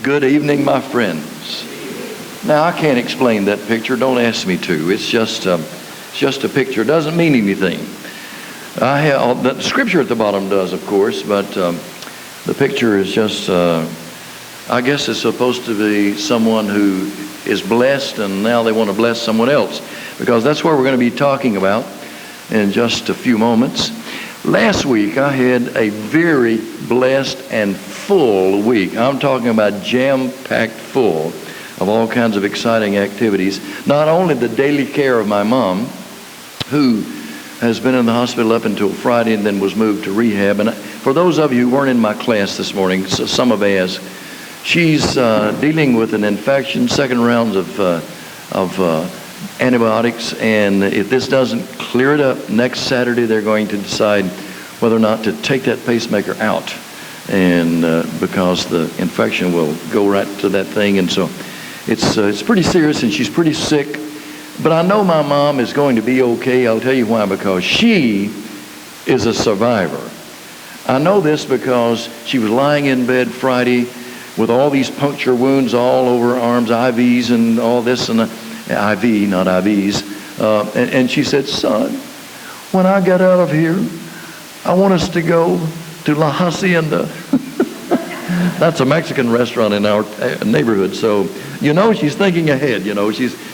Good evening, my friends. Now, I can't explain that picture. Don't ask me to. It's just a picture. It doesn't mean anything. The scripture at the bottom does, of course, but the picture is just, I guess it's supposed to be someone who is blessed, and now they want to bless someone else, because that's what we're going to be talking about in just a few moments. Last week, I had a very blessed and full week. I'm talking about jam-packed full of all kinds of exciting activities. Not only the daily care of my mom, who has been in the hospital up until Friday and then was moved to rehab. And for those of you who weren't in my class this morning, so some have asked, she's dealing with an infection, second rounds of antibiotics, and if this doesn't clear it up, next Saturday they're going to decide whether or not to take that pacemaker out, and because the infection will go right to that thing, and so it's pretty serious, and she's pretty sick. But I know my mom is going to be okay. I'll tell you why, because she is a survivor. I know this because she was lying in bed Friday with all these puncture wounds all over her arms, IVs and all this, and IV, not IVs. And she said, "Son, when I get out of here, I want us to go to La Hacienda." That's a Mexican restaurant in our neighborhood. So, she's thinking ahead.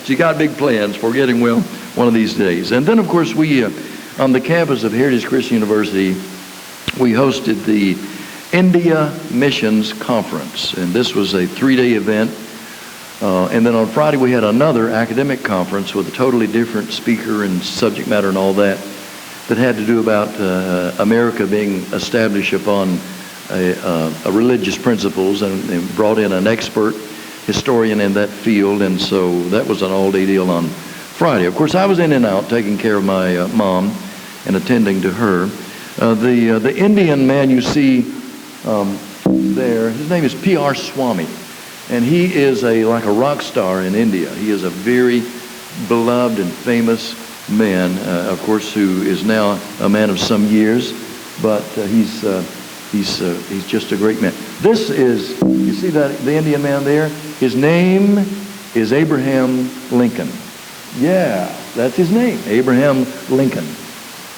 She got big plans for getting well one of these days. And then, of course, we, on the campus of Heritage Christian University, we hosted the India Missions Conference. And this was a 3-day event. And then on Friday, we had another academic conference with a totally different speaker and subject matter and all that had to do about America being established upon a religious principles, and brought in an expert historian in that field, and so that was an all-day deal on Friday. Of course, I was in and out taking care of my mom and attending to her. The Indian man you see there, his name is P.R. Swami, and he is like a rock star in India. He is a very beloved and famous man, of course, who is now a man of some years, but he's just a great man. This is, you see that, the Indian man there? His name is Abraham Lincoln. Yeah, that's his name, Abraham Lincoln.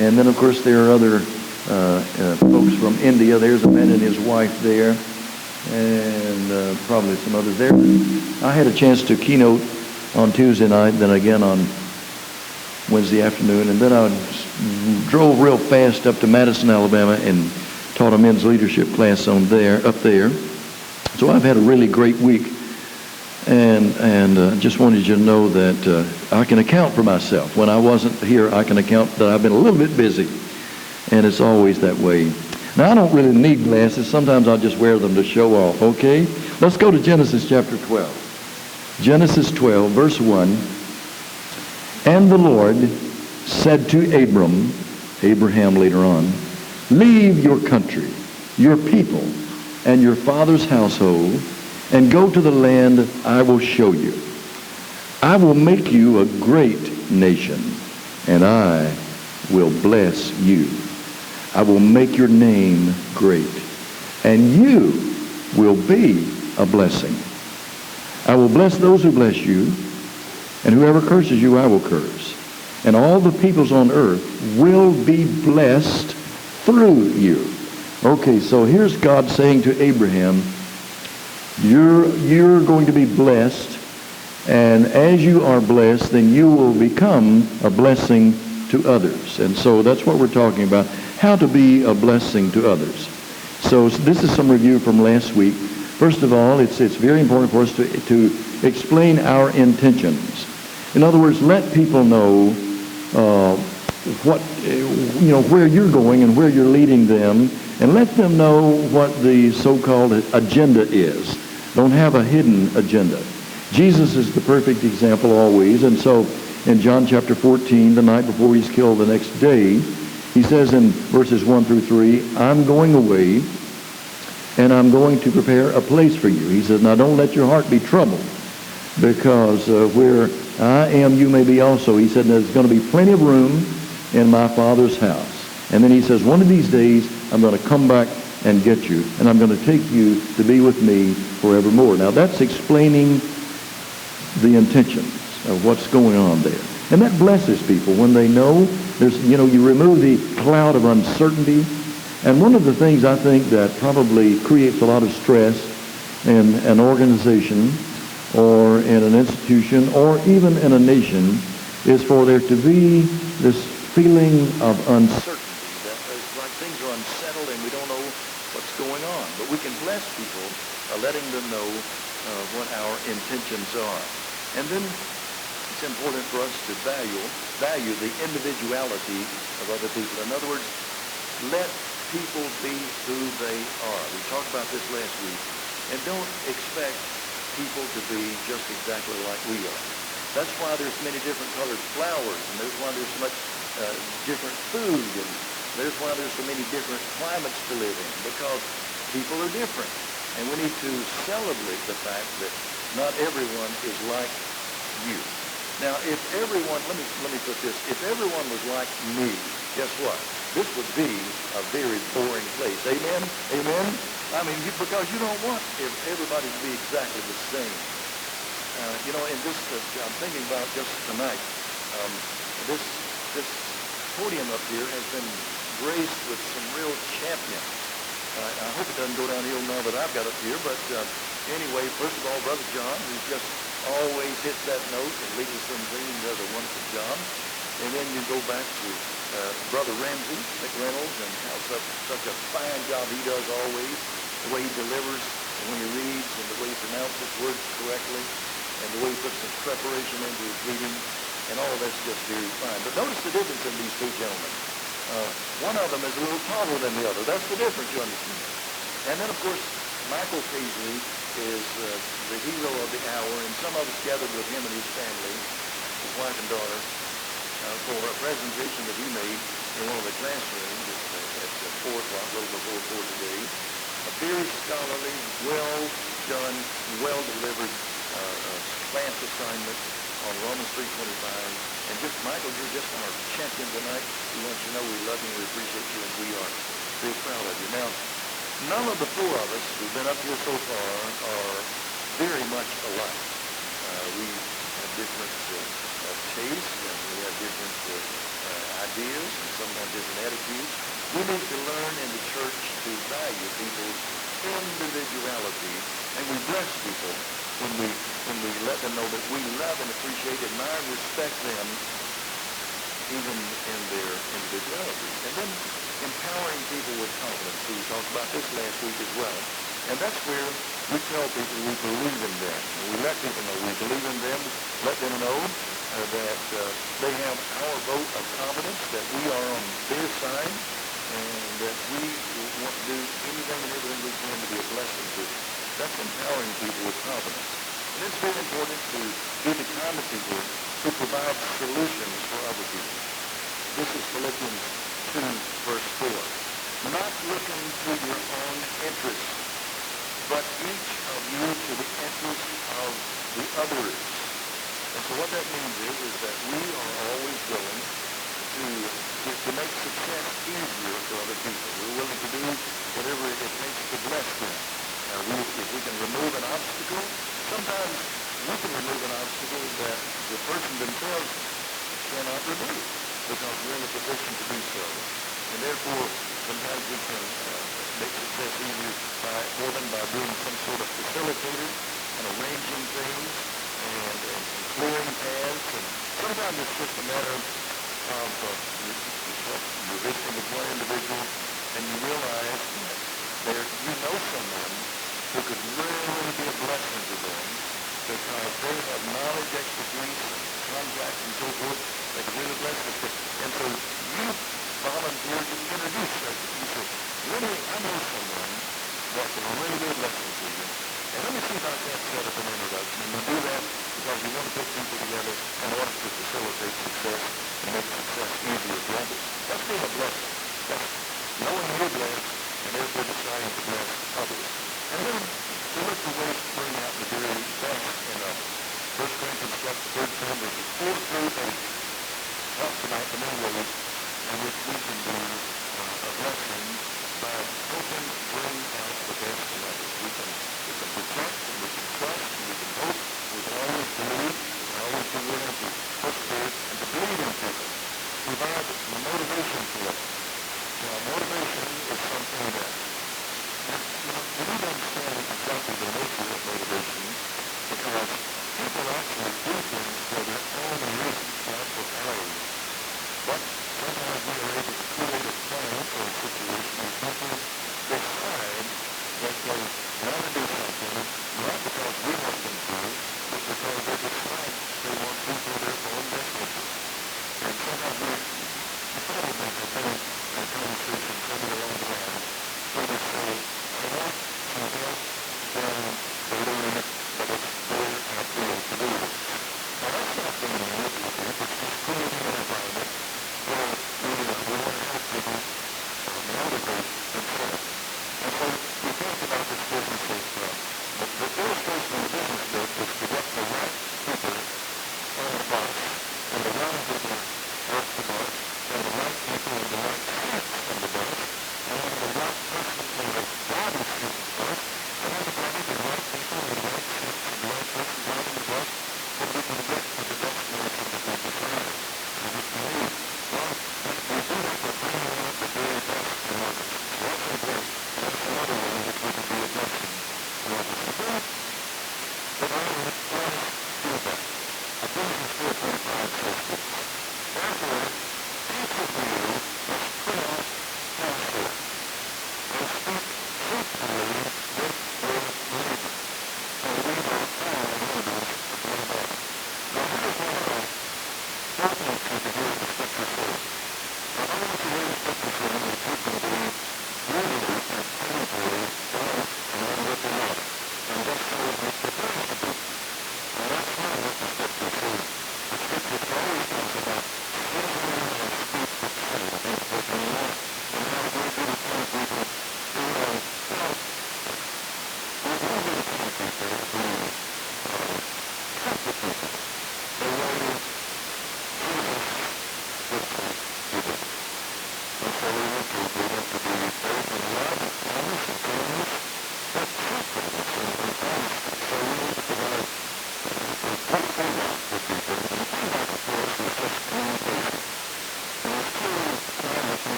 And then, of course, there are other folks from India. There's a man and his wife there, and probably some others there. I had a chance to keynote on Tuesday night, then again on Wednesday afternoon, and then I drove real fast up to Madison, Alabama, and taught a men's leadership class up there. So I've had a really great week, and just wanted you to know that I can account for myself. When I wasn't here, I can account that I've been a little bit busy, and it's always that way. Now, I don't really need glasses. Sometimes I'll just wear them to show off, okay? Let's go to Genesis chapter 12. Genesis 12, verse 1. "And the Lord said to Abraham later on, leave your country, your people, and your father's household, and go to the land I will show you. I will make you a great nation, and I will bless you. I will make your name great, and you will be a blessing. I will bless those who bless you, and whoever curses you I will curse. And all the peoples on earth will be blessed through you." Okay, so here's God saying to Abraham, you're going to be blessed, and as you are blessed, then you will become a blessing to others. And so that's what we're talking about, how to be a blessing to others. So this is some review from last week. First of all, it's very important for us to explain our intentions. In other words, let people know where you're going and where you're leading them, and let them know what the so-called agenda is. Don't have a hidden agenda. Jesus is the perfect example always, and so in John chapter 14, the night before he's killed the next day, he says in verses 1 through 3, "I'm going away, and I'm going to prepare a place for you." He says, "Now don't let your heart be troubled, because where I am, you may be also." He said, "There's going to be plenty of room in my Father's house." And then he says, "One of these days, I'm going to come back and get you, and I'm going to take you to be with me forevermore. Now that's explaining the intentions of what's going on there. And that blesses people when they know you remove the cloud of uncertainty. And one of the things I think that probably creates a lot of stress in an organization or in an institution or even in a nation is for there to be this feeling of uncertainty, that it's like things are unsettled and we don't know what's going on. But we can bless people by letting them know what our intentions are. And then it's important for us to value the individuality of other people. In other words, let people be who they are. We talked about this last week. And don't expect people to be just exactly like we are. That's why there's many different colored flowers, and there's why there's so much different food, and there's why there's so many different climates to live in, because people are different. And we need to celebrate the fact that not everyone is like you. Now, if everyone, let me put this, if everyone was like me, guess what? This would be a very boring place. Amen? Amen? I mean, because you don't want everybody to be exactly the same. And just I'm thinking about just tonight, this podium up here has been graced with some real champions. I hope it doesn't go downhill now that I've got up here, but anyway, first of all, Brother John, who just always hits that note and leads us in singing, does a wonderful job. And then you go back to Brother Ramsey McReynolds and how such a fine job he does always, the way he delivers and when he reads and the way he pronounces words correctly and the way he puts some preparation into his reading, and all of that's just very fine. But notice the difference in these two gentlemen. One of them is a little taller than the other. That's the difference, you understand. And then, of course, Michael Paisley is the hero of the hour, and some of us gathered with him and his family, his wife and daughter, for a presentation that he made in one of the classrooms at 4 o'clock, a little before 4 today. A very scholarly, well-done, well-delivered class assignment on Romans 3:25. And just, Michael, you're just our champion tonight. We want you to know we love you, we appreciate you, and we are very proud of you. Now, none of the four of us who've been up here so far are very much alike. We have different tastes, and we have different ideas, and sometimes different attitudes. We need to learn in the church to value people's individuality, and we bless people when we let them know that we love and appreciate, admire, and respect them even in their individuality. And then empowering people with confidence. We talked about this last week as well. And that's where we tell people we believe in them. And we let people know we believe in them, let them know that they have our vote of confidence, that we are on their side, and that we want to do anything and everything we can to be a blessing to them. That's empowering people with confidence. And it's very important to be the kind of people who provide solutions for other people. This is Philippians 2, verse 4. Not looking to your own interests, but each of you to the interest of the others. And so what that means is that we are always willing to make success easier for other people. We're willing to do whatever it takes to bless them. If we can remove an obstacle, sometimes we can remove an obstacle that the person themselves cannot remove because we're in a position to do so. And therefore, sometimes we can make success easier more than by being some sort of facilitator and arranging things and clearing paths. And sometimes it's just a matter of you're visiting with one individual and you realize that you know someone who could really be a blessing to them because they have knowledge, expertise, contacts, and so forth that could really bless them. And so you volunteer to introduce them. You say, really, I know someone that can really be a blessing to you. And let me see if I can't set up an introduction. And we do that because we want to put people together in order to facilitate success and make success easier for others. That's being a blessing. That's knowing you're blessed and therefore deciding to bless others. And then to look for ways to bring out the very best in others. 1 Corinthians chapter 13, verses 4 through 8. Talk tonight the many ways in which we can be a blessing to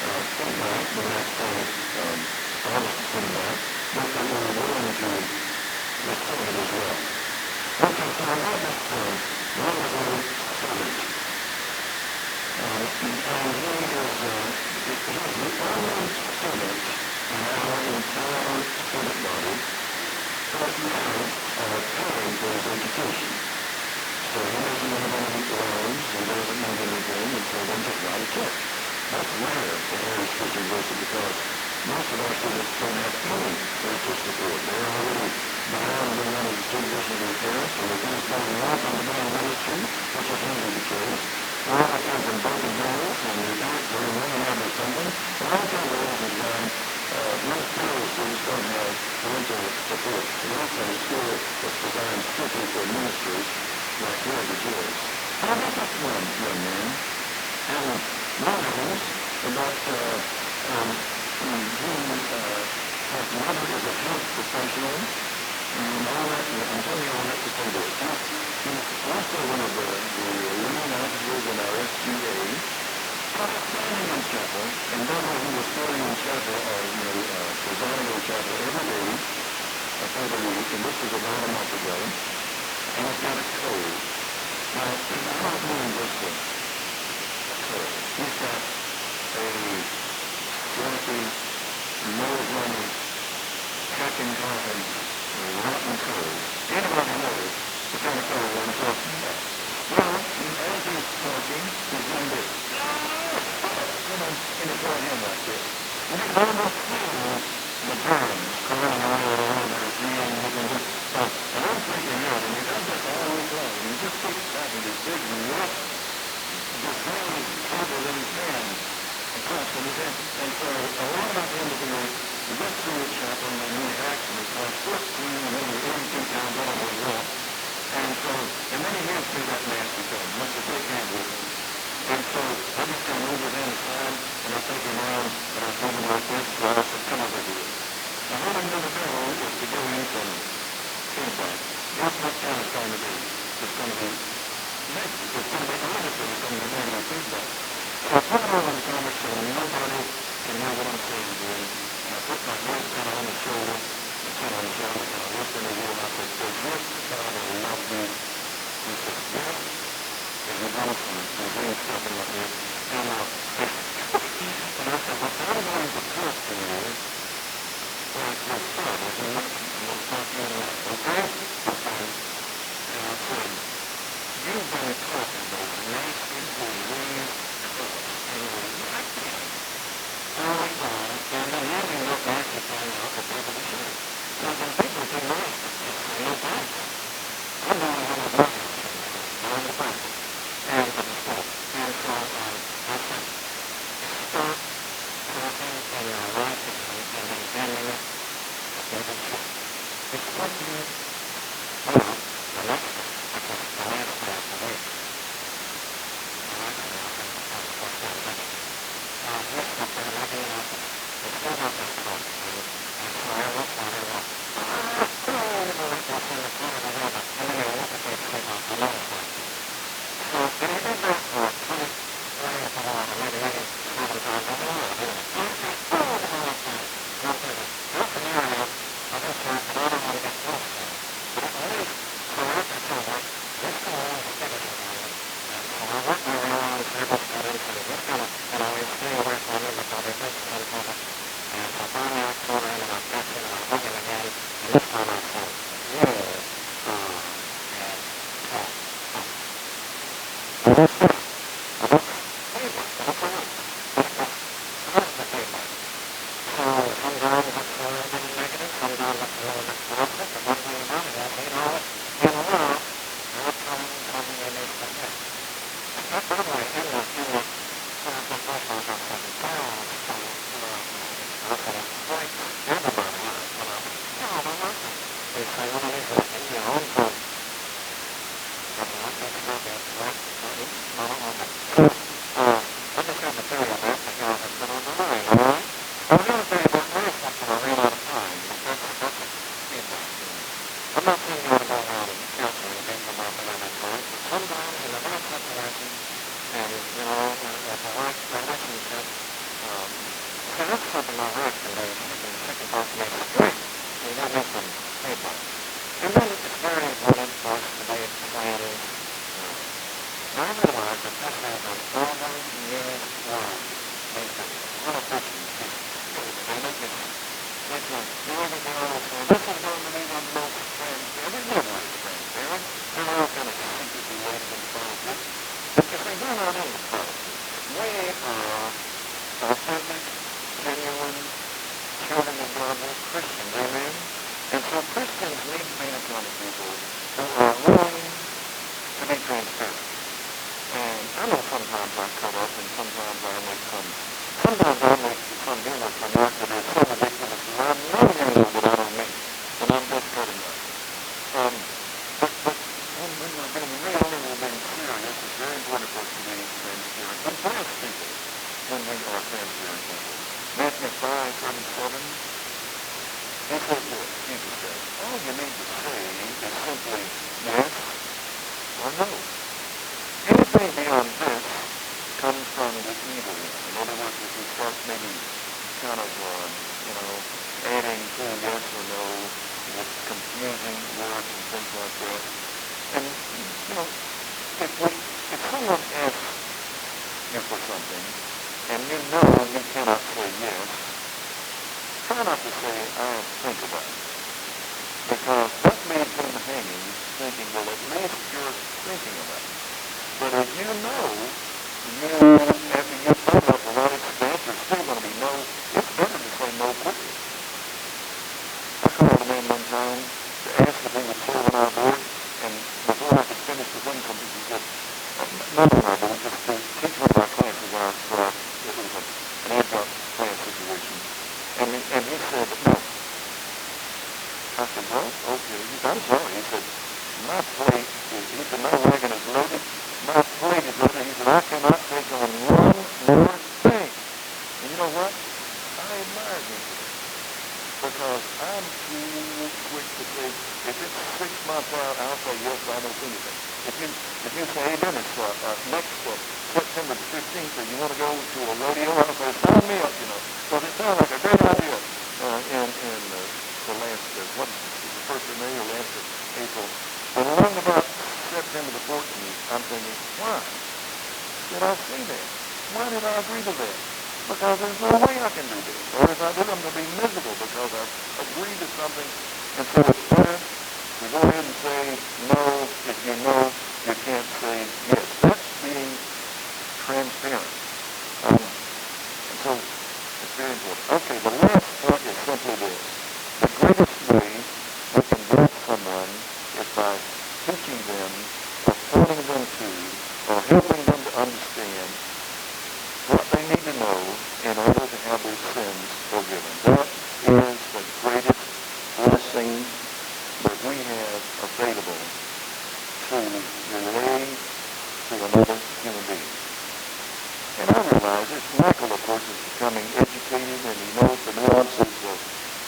Sometime the next time harvest is coming out, but they were willing to record it as well. Okay, so I read this one of our servants. And he is the only servant in our entire servant body that we have paying for his education. So he doesn't have any loans, he doesn't have anything, and so they just write a check. That's rare for Harris Christian University because most of our students don't have any rental support. They're already behind the money of student tuition of their parents, or they're going to start off on the main ministry, which is usually the case. Or they come from broken homes, and their parents are running out of something. And all kinds of reasons why most college students don't have parental support. We also have a school that's designed strictly for ministers, like Heritage is. How about this one young man? And one of us about his mother is a health professional, and all that, and I'm telling you all that to say this. He's also one of the leading officers in our SGA. Standing in chapel, and that way he was standing in chapel, presiding in chapel every day for the week, and this was about a month ago, and he's got a cold. Now, he's not doing this thing. He's got a grumpy, nose-running, hacking coughing, rotten cold. Anybody knows the kind of cold I'm talking about? Well, as he's talking, he's doing this. In his right hand like this. And you can almost feel the burns coming all around his hand. And I'm freaking out, and he does this all the way long. And he just keeps having this big rough, deformed trouble in his hand. And cuts in his hand. And so, around about the end of the night, he gets through the chapel, and then he actually starts 14 and maybe 82 pounds out of his walk. And so, and then he hears through that nasty thing, must have taken hand with him. And so, I just kind of moved it inside, and I take him around, and I told him like this, so I said, come over here. Now, what I'm going to do is to give him some feedback. Guess what kind it's going to be? It's going to be negative. It's going to be honestly, it's going to be negative feedback. So I put it over the comic so nobody can hear what I'm saying to him. And I put my hand kind of on his shoulder, and kind of on his shoulder, and I lifted his ear, and I said, is this God that loves me? He said, yeah. And he goes and brings stuff in like this. And I said, but I'm going to talk to you like your son. I said, I'm going to talk to you like, okay? Okay. And I said, you've been talking those nasty, weird stuff. And he went, what? All the time. And then he didn't look back to find out that they were sure. Now, when people do nasty, it's no problem. I'm going to have a problem. I'm the problem. And so I said, stop talking in your life and then handling it with a shit. It's what you know, the next thing, I said, the last part of it. The last thing I think that's what's going to happen. This is what they're looking at. It's still not that close to me. And so I looked at it like, what's in the front of the river? And then I look at this thing off another part. So, and I did that for 20 years ago, maybe 7 times a year. Not the scenario of this church, and I don't want to get close to it. But at least, so after COVID, this thing was a bigger scenario. And so I went around several studies, and just kind of, and I would stay away from it because I think it's COVID. And so finally I called in, and I pressed it, and I looked at it again, and this time I said, yeah, and, you know, as a relationship, So that's something I read today. She can talk to me straight. You got me some feedback. And then it's very important for us to be explaining. I realize that this is an overused word. What a picture. And it's really beautiful. This is going to be the most transparent. Everyone is transparent. And all kind of secret relations politics. Because they do not end politics. We are authentic, genuine, children of God, Christians. Amen? And so Christians need to be the kind of people who are willing to be transparent. And I know sometimes I cut up and sometimes I make some humor from that that is so ridiculous that I know you know that I don't mean. And I'm just cutting up. But when we're being real and we're being serious, it's very important for us to be transparent. And bless people when we are transparent people. Matthew 5:37. He says this, Jesus says, all you need to say is simply yes or no. Anything beyond this comes from the evil one. In other words, if we start maybe kind of, adding to yes or no with confusing words and things like that. And, if someone asks you for something and you know you cannot say yes, try not to say, I'll think about it. Because that may have been hanging, thinking, well, at least you're thinking about it. But as you know, after you've thought about the right answer, it's still going to be no. It's better to say no quickly. I called a man one time to ask if he would serve on our board, and before I could finish the thing, he said, not on our board, just to teach one of our classes, it was an adjunct class situation. And he said, no. I said, well, okay. I'm sorry. He said, my plate is, my wagon is loaded. My plate is loaded. He said, I cannot take on one more thing. And you know what? I admire him for that. Because I'm too quick to say, if it's 6 months out, I'll say yes, I don't do anything. If you say, hey, Dennis, next September the 15th, or you want to go to a rodeo, I'll say, sign me up, Because it sounds like a great idea. In the last, what is it, the 1st of May or last of April. But around about September the 14th, I'm thinking, why did I say that? Why did I agree to that? Because there's no way I can do this. Or if I do, I'm going to be miserable because I've agreed to something. And so it's better to go ahead and say no if you know you can't say yes. That's being transparent. And so it's very important. Okay, the last point is simply this. The greatest way we can bless someone is by teaching them or pointing them to or helping them to understand what they need to know in order to have their sins forgiven. That is the greatest blessing that we have available to relay to another human being. And I realize this Michael, of course, is becoming educated and he knows the nuances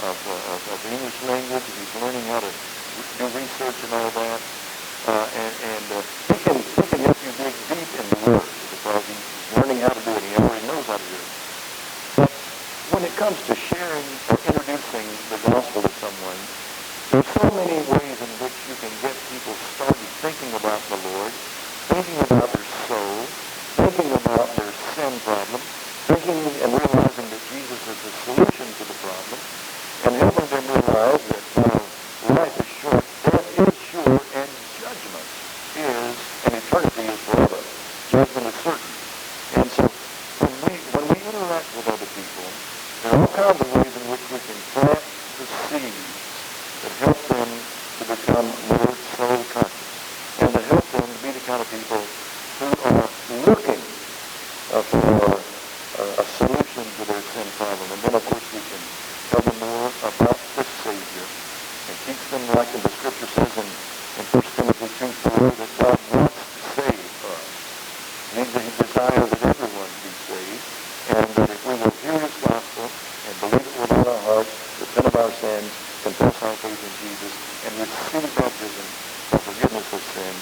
of the English language and he's learning how to do research and all that. And he can help you dig deep in the Word because he's learning how to do it. He already knows how to do it. But when it comes to sharing or introducing the gospel to someone, there's so many ways in which you can get people started thinking about the Lord, thinking about their soul, thinking about their sin problem, thinking and realizing that Jesus is the solution to the problem, and helping them realize that life is short, death is sure, and judgment is, and eternity is forever. Judgment is certain. And so when we interact with other people, there are all kinds of ways in which we can plant the seeds that help them to become more soul conscious and to help them to be the kind of people who are looking for a solution to their sin problem. And then, of course, we can tell them more about the Savior and teach them, like the Scripture says in 1 Timothy 2:4, that God wants to save us. He desires that everyone be saved, and that if we will hear His gospel and believe it with all our hearts, repent of our sins, confess our faith in Jesus, and receive baptism for forgiveness of sin,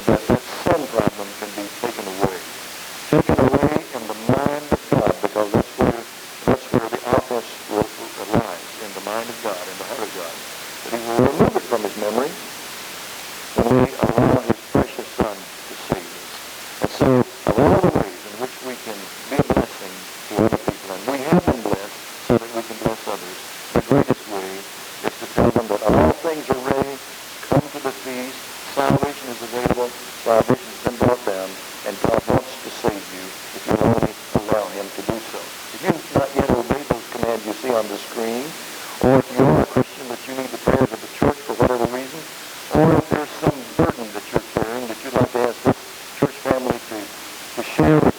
that sin problem can be taken away. Taken away in the mind of God, because that's where the greatest way is to tell them that all things are ready, come to the feast, salvation is available, salvation has been brought down, and God wants to save you if you only allow him to do so. If you've not yet obeyed those commands you see on the screen, or if you are a Christian but you need the prayers of the church for whatever reason, or if there's some burden that you're carrying that you'd like to ask this church family to share with